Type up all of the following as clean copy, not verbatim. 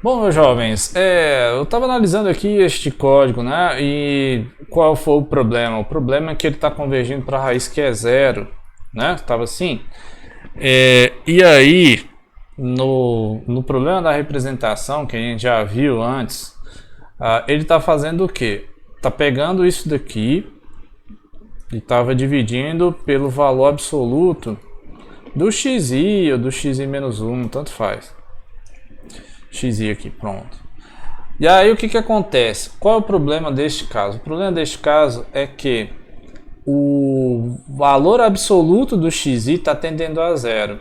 Bom, meus jovens, eu estava analisando aqui este código, né? E qual foi o problema? O problema é que ele está convergindo para a raiz que é zero, né? Estava assim. E aí, no problema da representação, que a gente já viu antes, ele está fazendo o quê? Está pegando isso daqui e estava dividindo pelo valor absoluto do xi ou do xi menos 1, tanto faz. Xi aqui, pronto. E aí o que acontece? Qual é o problema deste caso? O problema deste caso é que o valor absoluto do xi está tendendo a zero.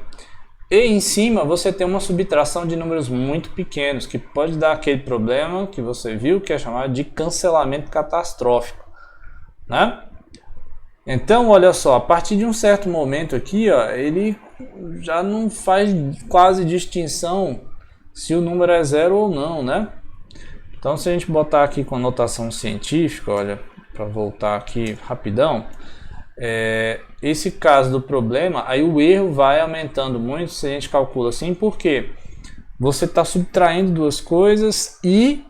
E em cima você tem uma subtração de números muito pequenos, que pode dar aquele problema que você viu, que é chamado de cancelamento catastrófico, né? Então, olha só, a partir de um certo momento aqui, ó, ele já não faz quase distinção se o número é zero ou não, né? Então, se a gente botar aqui com a notação científica, olha, para voltar aqui rapidão, esse caso do problema, aí o erro vai aumentando muito se a gente calcula assim, porque você está subtraindo duas coisas e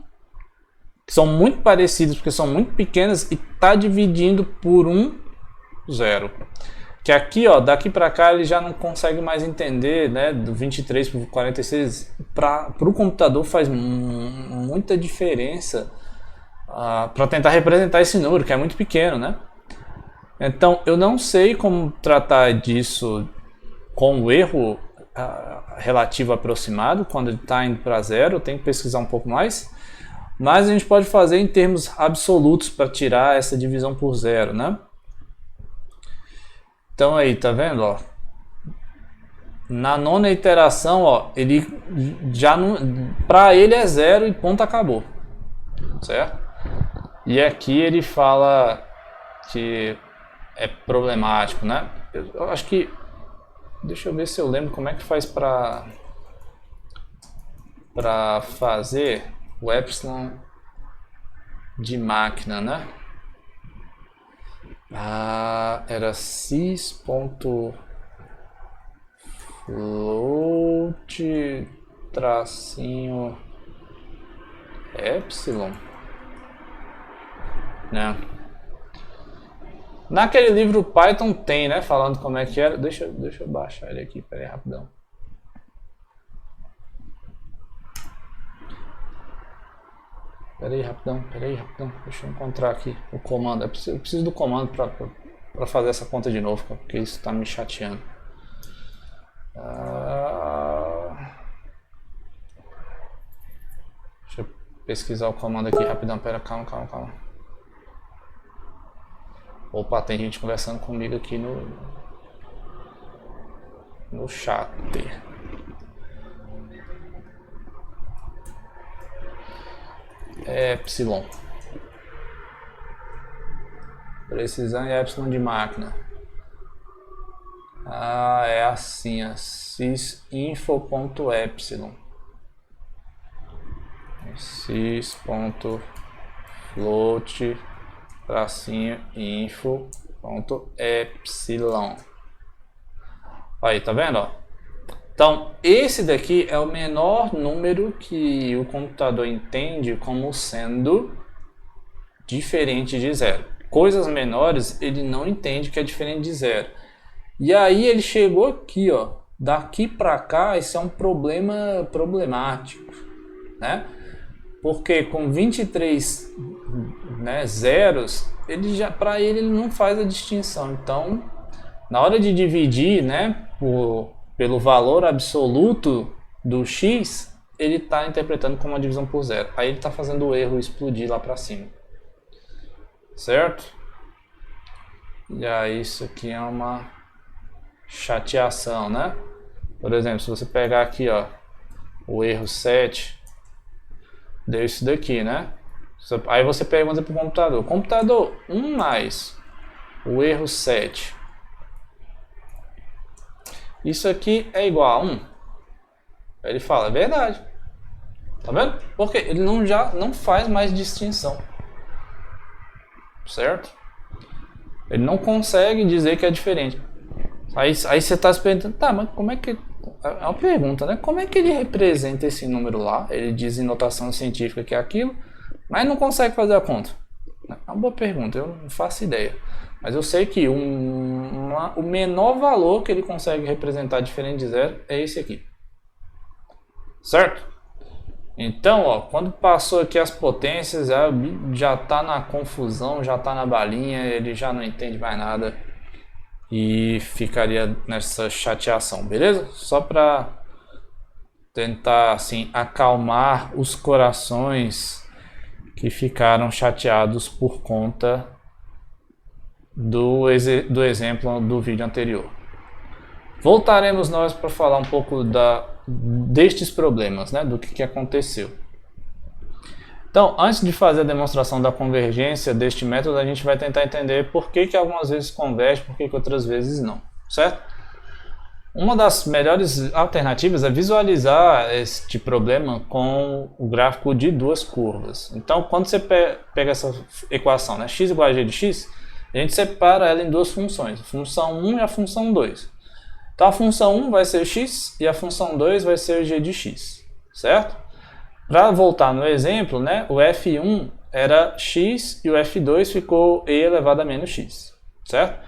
são muito parecidas, porque são muito pequenas, e está dividindo por um zero. Que aqui, ó, daqui para cá ele já não consegue mais entender, né? Do 23 para 46, para o computador faz muita diferença para tentar representar esse número, que é muito pequeno, né? Então eu não sei como tratar disso com o erro relativo aproximado, quando ele está indo para zero, eu tenho que pesquisar um pouco mais. Mas a gente pode fazer em termos absolutos para tirar essa divisão por zero, né? Então aí, tá vendo, ó? Na nona iteração, ó, ele já não, para ele é zero e ponto, acabou, certo? E aqui ele fala que é problemático, né? Eu acho que, deixa eu ver se eu lembro como é que faz para fazer o epsilon de máquina, né? Era sys.float tracinho epsilon, né? Naquele livro Python tem, né? Falando como é que era. Deixa eu baixar ele aqui, pera aí, rapidão. Pera aí, rapidão. Deixa eu encontrar aqui o comando. Eu preciso do comando para fazer essa conta de novo, porque isso está me chateando. Deixa eu pesquisar o comando aqui rapidão. Pera, calma. Opa, tem gente conversando comigo aqui no chat. Epsilon. Precisão e epsilon de máquina. É assim, sysinfo.epsilon. sys.float tracinho info.epsilon. Aí, tá vendo, ó? Então, esse daqui é o menor número que o computador entende como sendo diferente de zero. Coisas menores ele não entende que é diferente de zero. E aí ele chegou aqui, ó. Daqui para cá, isso é um problema problemático, né? Porque com 23, né, zeros, para ele não faz a distinção. Então, na hora de dividir, né, pelo valor absoluto do x, ele está interpretando como uma divisão por zero. Aí ele está fazendo o erro explodir lá para cima. Certo? E aí isso aqui é uma chateação, né? Por exemplo, se você pegar aqui, ó, o erro 7, deu isso daqui, né? Aí você pergunta para o computador: computador, 1 mais o erro 7, isso aqui é igual a 1? Aí ele fala: é verdade. Tá vendo? Porque ele já não faz mais distinção. Certo? Ele não consegue dizer que é diferente. Aí você está se perguntando: tá, mas como é que é uma pergunta, né? Como é que ele representa esse número lá? Ele diz em notação científica que é aquilo, mas não consegue fazer a conta. É uma boa pergunta, eu não faço ideia. Mas eu sei que o menor valor que ele consegue representar diferente de zero é esse aqui. Certo? Então, ó, quando passou aqui as potências, já está na confusão, já está na balinha, ele já não entende mais nada e ficaria nessa chateação, beleza? Só para tentar assim acalmar os corações que ficaram chateados por conta do exemplo do vídeo anterior. Voltaremos nós para falar um pouco destes problemas, né, do que aconteceu. Então, antes de fazer a demonstração da convergência deste método, a gente vai tentar entender por que algumas vezes converge, por que outras vezes não, certo? Uma das melhores alternativas é visualizar este problema com o gráfico de duas curvas. Então, quando você pega essa equação, né, x igual a g de x, a gente separa ela em duas funções, a função 1 e a função 2. Então a função 1 vai ser x e a função 2 vai ser g de x, certo? Para voltar no exemplo, né, o f1 era x e o f2 ficou e elevado a menos x, certo?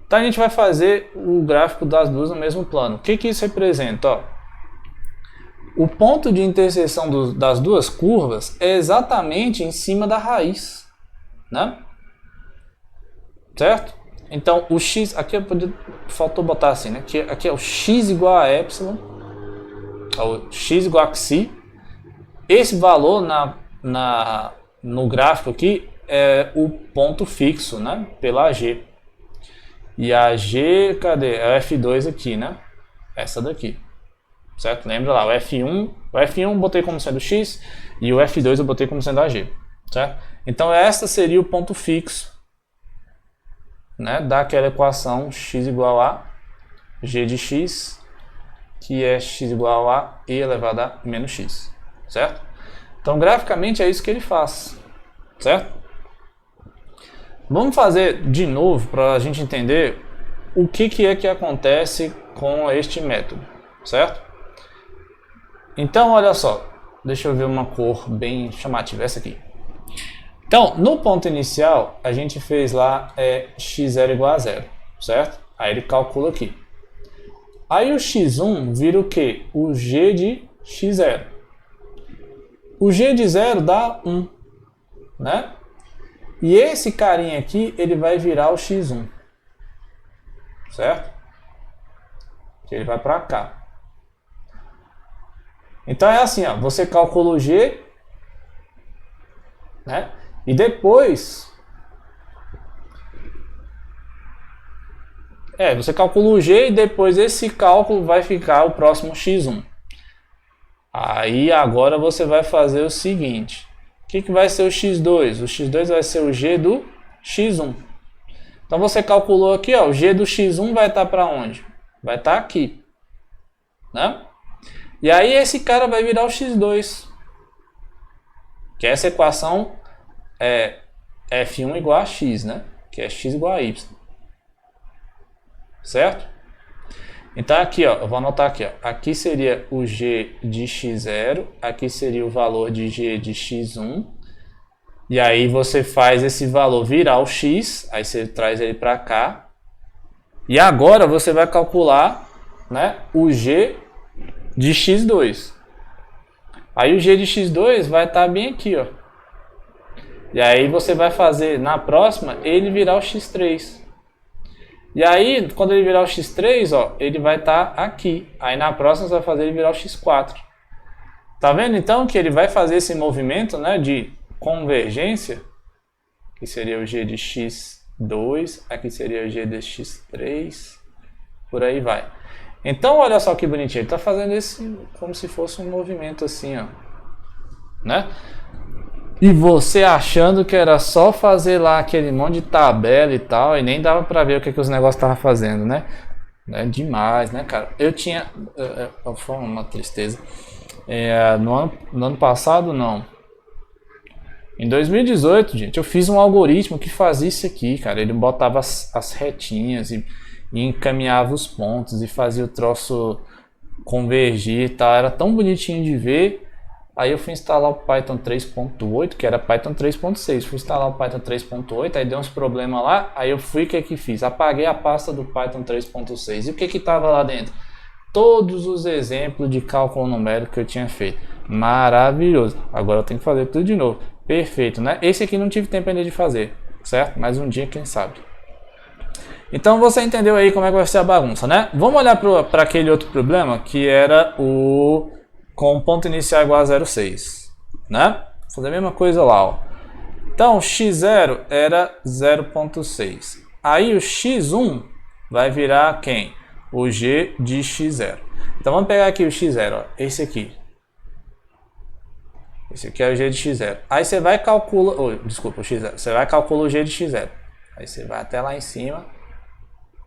Então a gente vai fazer o gráfico das duas no mesmo plano. O que isso representa? Ó, o ponto de interseção das duas curvas é exatamente em cima da raiz, né? Certo? Então o x, aqui faltou botar assim, né? Aqui é o x igual a epsilon, o x igual a xi. Esse valor no gráfico aqui é o ponto fixo, né? Pela g. E a g, cadê? É o f2 aqui, né? Essa daqui. Certo? Lembra lá, o F1 eu botei como sendo x e o F2 eu botei como sendo a g. Certo? Então essa seria o ponto fixo, né, daquela equação x igual a g de x, que é x igual a e elevado a menos x, certo? Então graficamente é isso que ele faz, certo? Vamos fazer de novo para a gente entender o que é que acontece com este método, certo? Então olha só, deixa eu ver uma cor bem chamativa, essa aqui. Então, no ponto inicial, a gente fez lá x0 igual a 0, certo? Aí ele calcula aqui. Aí o x1 vira o quê? O g de x0. O g de 0 dá 1, né? E esse carinha aqui, ele vai virar o x1, certo? Ele vai para cá. Então é assim, ó, você calcula o g, né? E depois, você calcula o g e depois esse cálculo vai ficar o próximo x1. Aí agora você vai fazer o seguinte. O que vai ser o x2? O x2 vai ser o g do x1. Então você calculou aqui, ó, o g do x1 vai estar para onde? Vai estar aqui, né? E aí esse cara vai virar o x2. Que essa equação é f1 igual a x, né? Que é x igual a y. Certo? Então aqui, ó, eu vou anotar aqui, ó. Aqui seria o g de x0, aqui seria o valor de g de x1. E aí você faz esse valor virar o x, aí você traz ele para cá. E agora você vai calcular, né, o g de x2. Aí o g de x2 vai estar bem aqui, ó. E aí você vai fazer, na próxima, ele virar o x3. E aí, quando ele virar o x3, ó, ele vai estar aqui. Aí na próxima você vai fazer ele virar o x4. Tá vendo então que ele vai fazer esse movimento, né, de convergência, que seria o g de x2, aqui seria o g de x3, por aí vai. Então olha só que bonitinho, ele está fazendo esse como se fosse um movimento assim, ó, né? E você achando que era só fazer lá aquele monte de tabela e tal, e nem dava para ver o que os negócios estavam fazendo, né? É demais, né, cara? Eu tinha... Foi uma tristeza. No ano passado, não. Em 2018, gente, eu fiz um algoritmo que fazia isso aqui, cara. Ele botava as retinhas e encaminhava os pontos e fazia o troço convergir e tal, era tão bonitinho de ver. Aí eu fui instalar o Python 3.8, que era Python 3.6. Fui instalar o Python 3.8, aí deu uns problemas lá. Aí eu fui, o que que fiz? Apaguei a pasta do Python 3.6. E o que que estava lá dentro? Todos os exemplos de cálculo numérico que eu tinha feito. Maravilhoso. Agora eu tenho que fazer tudo de novo. Perfeito, né? Esse aqui não tive tempo ainda de fazer, certo? Mas um dia, quem sabe. Então você entendeu aí como é que vai ser a bagunça, né? Vamos olhar para aquele outro problema, que era o com ponto inicial igual a 0,6, né? Vou fazer a mesma coisa lá, ó. Então, x0 era 0,6. Aí o x1 vai virar quem? O g de x0. Então vamos pegar aqui o x0, ó, esse aqui. Esse aqui é o g de x0. Aí você vai calcular, desculpa, o x0. Você vai calcular o g de x0. Aí você vai até lá em cima.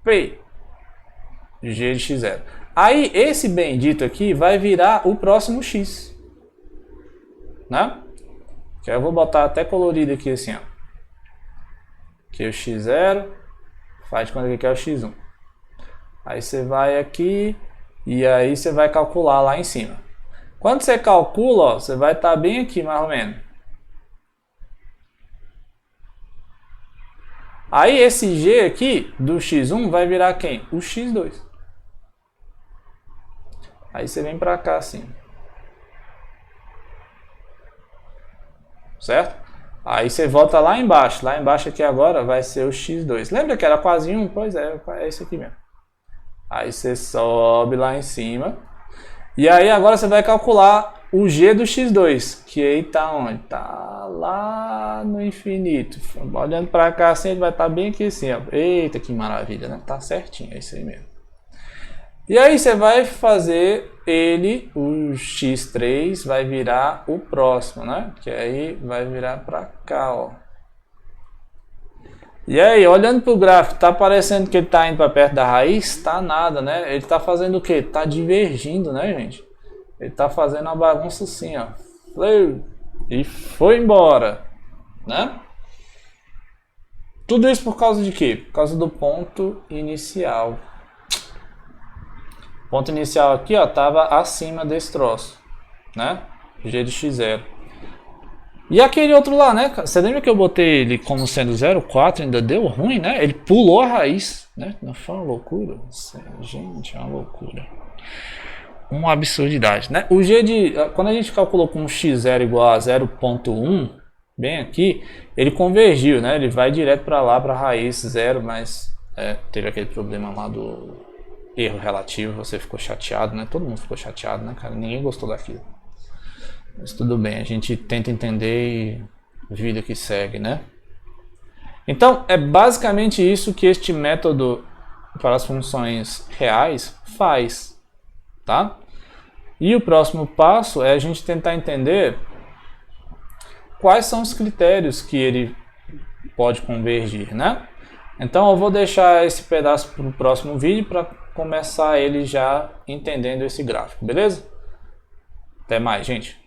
P, g de x0. Aí esse bendito aqui vai virar o próximo x, né? Que eu vou botar até colorido aqui assim, ó. Aqui é o x0, faz de conta que aqui é o x1. Aí você vai aqui e aí você vai calcular lá em cima. Quando você calcula, ó, você vai estar bem aqui mais ou menos. Aí esse g aqui do x1 vai virar quem? O x2. Aí você vem pra cá assim. Certo? Aí você volta lá embaixo. Lá embaixo aqui agora vai ser o x2. Lembra que era quase 1? Pois é esse aqui mesmo. Aí você sobe lá em cima. E aí agora você vai calcular o g do x2. Que aí tá onde? Tá lá no infinito. Olhando pra cá assim, ele vai estar bem aqui assim, ó. Eita, que maravilha, né? Tá certinho, é isso aí mesmo. E aí você vai fazer ele, o x3 vai virar o próximo, né? Que aí vai virar para cá, ó. E aí, olhando para o gráfico, tá parecendo que ele tá indo para perto da raiz? Tá nada, né? Ele tá fazendo o quê? Tá divergindo, né, gente? Ele tá fazendo uma bagunça assim, ó. E foi embora, né? Tudo isso por causa de quê? Por causa do ponto inicial. O ponto inicial aqui, ó, tava acima desse troço, né? G de x0. E aquele outro lá, né? Você lembra que eu botei ele como sendo 0,4, ainda deu ruim, né? Ele pulou a raiz, né? Não foi uma loucura? Gente, é uma loucura. Uma absurdidade, né? O G de... Quando a gente calculou com x0 igual a 0,1, bem aqui, ele convergiu, né? Ele vai direto para lá, para a raiz 0, mas teve aquele problema lá do erro relativo, você ficou chateado, né? Todo mundo ficou chateado, né, cara? Ninguém gostou daquilo. Mas tudo bem, a gente tenta entender e vida que segue, né? Então, é basicamente isso que este método para as funções reais faz, tá? E o próximo passo é a gente tentar entender quais são os critérios que ele pode convergir, né? Então eu vou deixar esse pedaço para o próximo vídeo para começar ele já entendendo esse gráfico, beleza? Até mais, gente!